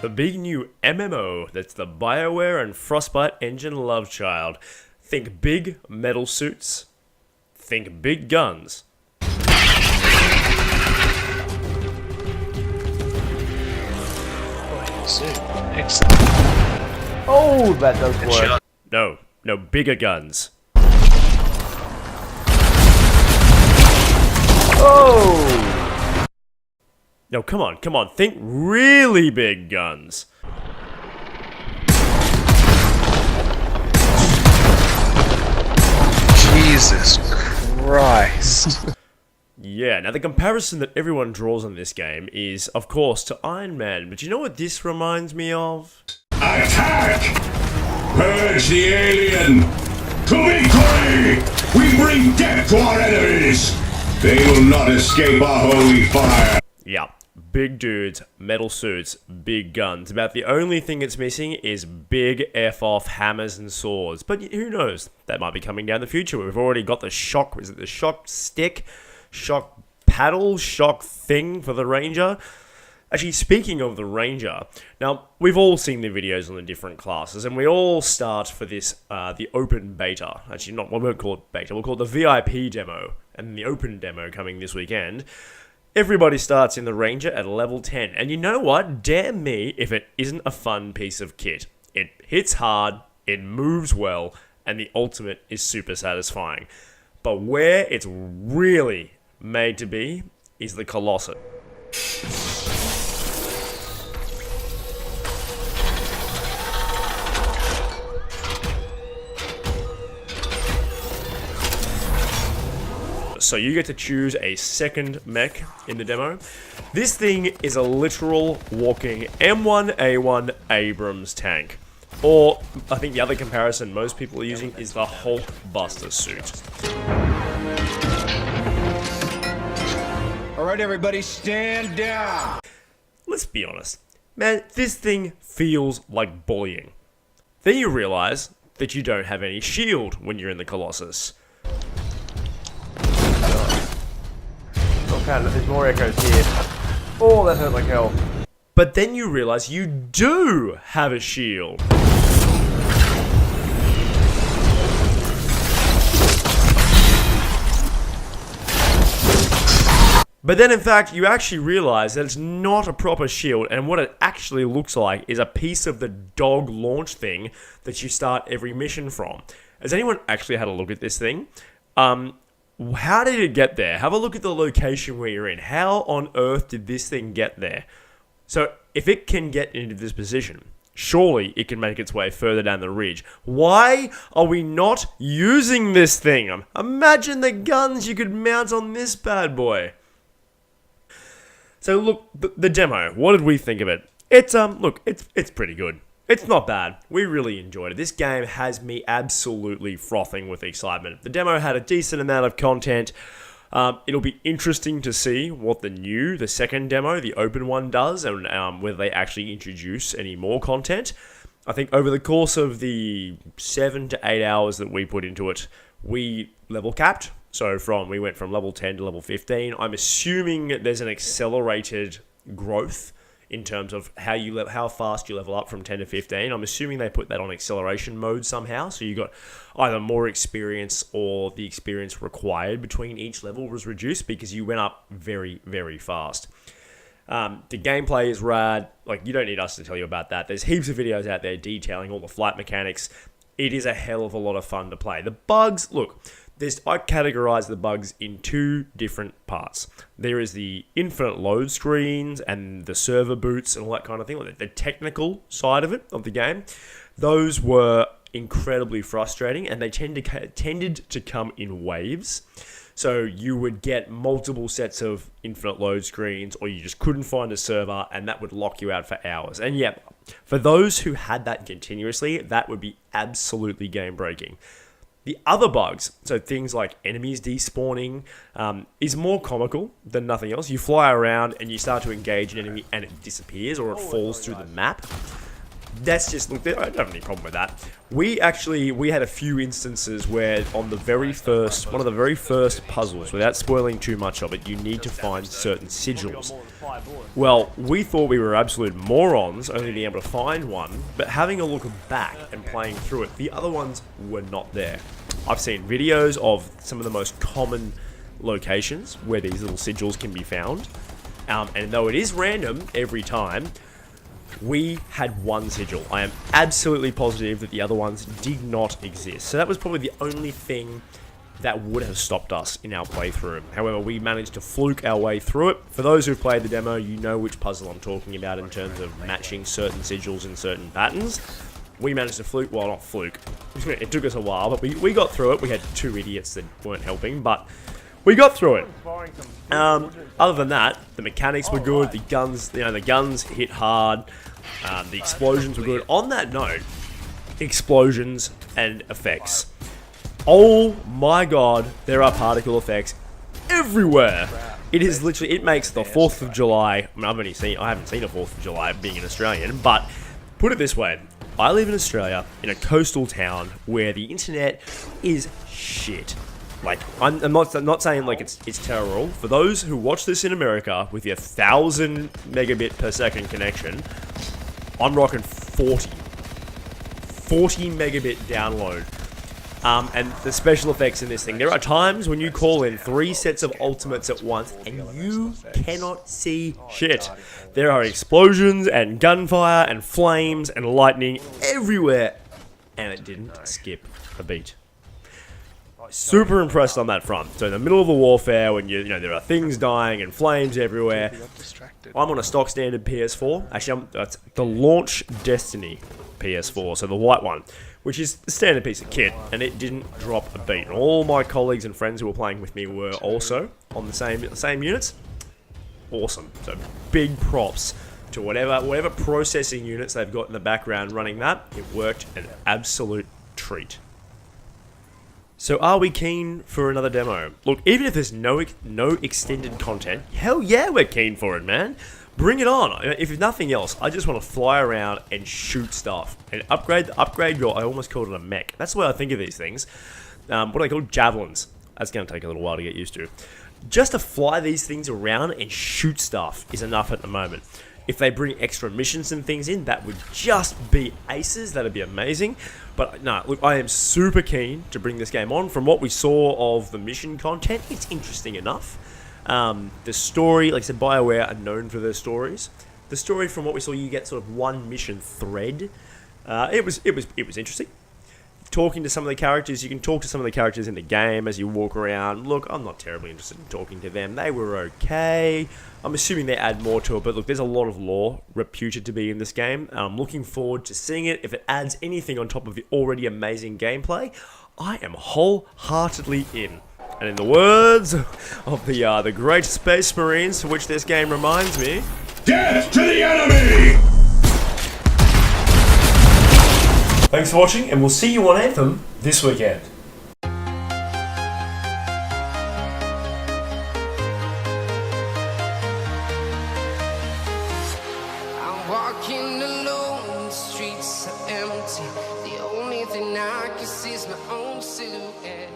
The big new MMO that's the BioWare and Frostbite engine love child. Think big metal suits. Think big guns. Excellent. Oh, that does work. No, bigger guns. Oh! No, come on, think really big guns. Jesus Christ. Yeah, now the comparison that everyone draws on this game is, of course, to Iron Man, but you know what this reminds me of? Attack! Purge the alien! To victory! We bring death to our enemies! They will not escape our holy fire! Yeah, big dudes, metal suits, big guns. About the only thing it's missing is big F-off hammers and swords. But who knows? That might be coming down the future. We've already got the shock, is it the shock stick? Shock paddle? Shock thing for the Ranger? Actually, speaking of the Ranger, now, we've all seen the videos on the different classes, and we all start for this, the open beta. Actually, we won't call it beta, we'll call it the VIP demo, and the open demo coming this weekend. Everybody starts in the Ranger at level 10, and you know what? Damn me if it isn't a fun piece of kit. It hits hard, it moves well, and the ultimate is super satisfying. But where it's really made to be is the Colossus. So you get to choose a second mech in the demo. This thing is a literal walking M1A1 Abrams tank. Or, I think the other comparison most people are using is the Hulk Buster suit. Alright everybody, stand down! Let's be honest. Man, this thing feels like bullying. Then you realize that you don't have any shield when you're in the Colossus. Okay, there's more echoes here. Oh, that hurt like hell. But then you realize you do have a shield. But then in fact, you actually realize that it's not a proper shield, and what it actually looks like is a piece of the dog launch thing that you start every mission from. Has anyone actually had a look at this thing? How did it get there? Have a look at the location where you're in. How on earth did this thing get there? So, if it can get into this position, surely it can make its way further down the ridge. Why are we not using this thing? Imagine the guns you could mount on this bad boy. So look, the demo, what did we think of it? It's pretty good. It's not bad. We really enjoyed it. This game has me absolutely frothing with excitement. The demo had a decent amount of content. It'll be interesting to see what the second demo, the open one, does, and whether they actually introduce any more content. I think over the course of the 7 to 8 hours that we put into it, we level capped. So we went from level 10 to level 15. I'm assuming there's an accelerated growth in terms of how fast you level up from 10 to 15. I'm assuming they put that on acceleration mode somehow, so you got either more experience or the experience required between each level was reduced because you went up very, very fast. The gameplay is rad. Like, you don't need us to tell you about that. There's heaps of videos out there detailing all the flight mechanics. It is a hell of a lot of fun to play. The bugs, look, I categorize the bugs in two different parts. There is the infinite load screens and the server boots and all that kind of thing, like the technical side of it, of the game. Those were incredibly frustrating, and they tended to come in waves. So you would get multiple sets of infinite load screens, or you just couldn't find a server, and that would lock you out for hours. And yeah, for those who had that continuously, that would be absolutely game-breaking. The other bugs, so things like enemies despawning, is more comical than nothing else. You fly around and you start to engage an enemy and it disappears or it falls through the map. that's just, look, I don't have any problem with that. We had a few instances where on the very first, one of the very first puzzles, without spoiling too much of it, you need to find certain sigils. Well, we thought we were absolute morons only being able to find one, but having a look back and playing through it, the other ones were not there. I've seen videos of some of the most common locations where these little sigils can be found, and though it is random every time, we had one sigil. I am absolutely positive that the other ones did not exist. So that was probably the only thing that would have stopped us in our playthrough. However, we managed to fluke our way through it. For those who've played the demo, you know which puzzle I'm talking about in terms of matching certain sigils in certain patterns. We managed to fluke, well, not fluke. It took us a while, but we got through it. We had two idiots that weren't helping, but we got through it. Other than that, the mechanics were good. The guns, the guns hit hard. The explosions were good. On that note, explosions and effects. Oh my god, there are particle effects everywhere. It is literally, it makes the 4th of July. I mean, I haven't seen a 4th of July being an Australian, but put it this way. I live in Australia, in a coastal town where the internet is shit. Like, I'm not saying like it's terrible. For those who watch this in America with your 1000 megabit per second connection, I'm rocking 40 megabit download. And the special effects in this thing, there are times when you call in 3 sets of ultimates at once and you cannot see shit. There are explosions and gunfire and flames and lightning everywhere, and it didn't skip a beat. Super impressed on that front. So in the middle of the warfare, when you know there are things dying and flames everywhere, I'm on a stock standard PS4. Actually, that's the launch Destiny PS4, so the white one, which is the standard piece of kit, and it didn't drop a beat. And all my colleagues and friends who were playing with me were also on the same units. Awesome. So big props to whatever processing units they've got in the background running that. It worked an absolute treat. So are we keen for another demo? Look, even if there's no extended content, hell yeah, we're keen for it, man. Bring it on. If nothing else, I just want to fly around and shoot stuff and upgrade your. I almost called it a mech. That's the way I think of these things. What I call javelins. That's going to take a little while to get used to. Just to fly these things around and shoot stuff is enough at the moment. If they bring extra missions and things in, that would just be aces. That'd be amazing. But no, look, I am super keen to bring this game on. From what we saw of the mission content, it's interesting enough. The story, like I said, BioWare are known for their stories. The story, from what we saw, you get sort of one mission thread. It was interesting. Talking to some of the characters, you can talk to some of the characters in the game as you walk around. Look, I'm not terribly interested in talking to them. They were okay. I'm assuming they add more to it, but look, there's a lot of lore reputed to be in this game. I'm looking forward to seeing it. If it adds anything on top of the already amazing gameplay, I am wholeheartedly in. And in the words of the great Space Marines, to which this game reminds me, Death to the enemy! Thanks for watching, and we'll see you on Anthem this weekend. I'm walking alone, the streets are empty. The only thing I can see is my own silhouette.